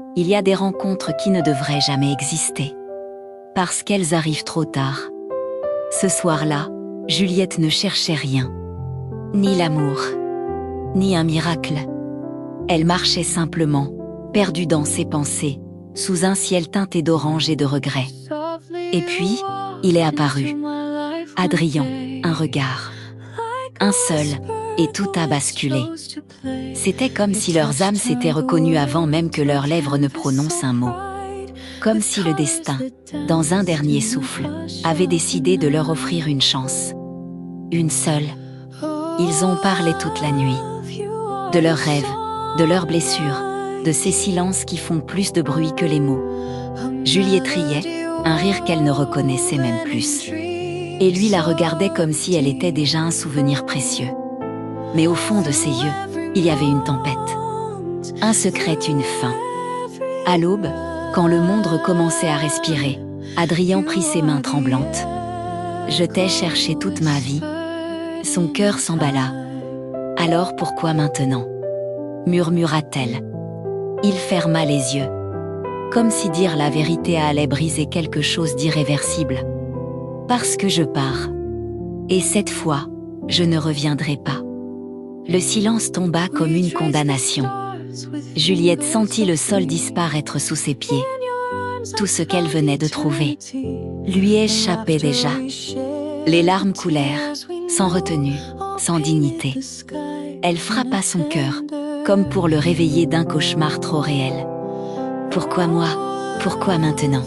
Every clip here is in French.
Il y a des rencontres qui ne devraient jamais exister. Parce qu'elles arrivent trop tard. Ce soir-là, Juliette ne cherchait rien. Ni l'amour, ni un miracle. Elle marchait simplement, perdue dans ses pensées, sous un ciel teinté d'orange et de regret. Et puis, il est apparu. Adrien, un regard. Un seul, et tout a basculé. C'était comme si leurs âmes s'étaient reconnues avant même que leurs lèvres ne prononcent un mot. Comme si le destin, dans un dernier souffle, avait décidé de leur offrir une chance. Une seule. Ils ont parlé toute la nuit. De leurs rêves, de leurs blessures, de ces silences qui font plus de bruit que les mots. Juliette riait, un rire qu'elle ne reconnaissait même plus. Et lui la regardait comme si elle était déjà un souvenir précieux. Mais au fond de ses yeux, il y avait une tempête. Un secret, une fin. À l'aube, quand le monde recommençait à respirer, Adrien prit ses mains tremblantes. « Je t'ai cherché toute ma vie. » Son cœur s'emballa. « Alors pourquoi maintenant ?» murmura-t-elle. Il ferma les yeux. Comme si dire la vérité allait briser quelque chose d'irréversible. « Parce que je pars. Et cette fois, je ne reviendrai pas. » Le silence tomba comme une condamnation. Juliette sentit le sol disparaître sous ses pieds. Tout ce qu'elle venait de trouver lui échappait déjà. Les larmes coulèrent, sans retenue, sans dignité. Elle frappa son cœur, comme pour le réveiller d'un cauchemar trop réel. Pourquoi moi? Pourquoi maintenant?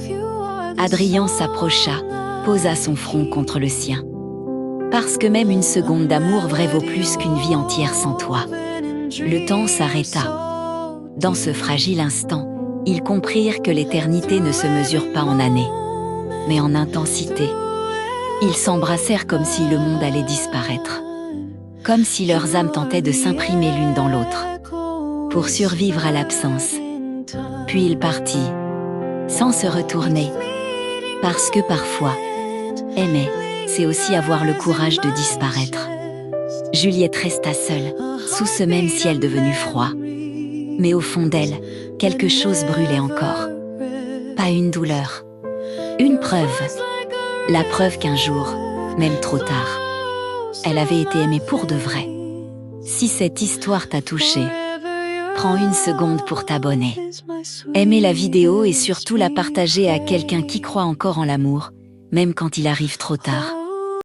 Adrien s'approcha, posa son front contre le sien. Parce que même une seconde d'amour vrai vaut plus qu'une vie entière sans toi. Le temps s'arrêta. Dans ce fragile instant, ils comprirent que l'éternité ne se mesure pas en années, mais en intensité. Ils s'embrassèrent comme si le monde allait disparaître. Comme si leurs âmes tentaient de s'imprimer l'une dans l'autre. Pour survivre à l'absence. Puis il partit, sans se retourner. Parce que parfois, aimer, c'est aussi avoir le courage de disparaître. Juliette resta seule, sous ce même ciel devenu froid. Mais au fond d'elle, quelque chose brûlait encore. Pas une douleur. Une preuve. La preuve qu'un jour, même trop tard, elle avait été aimée pour de vrai. Si cette histoire t'a touché, prends une seconde pour t'abonner. Aimez la vidéo et surtout la partager à quelqu'un qui croit encore en l'amour, même quand il arrive trop tard.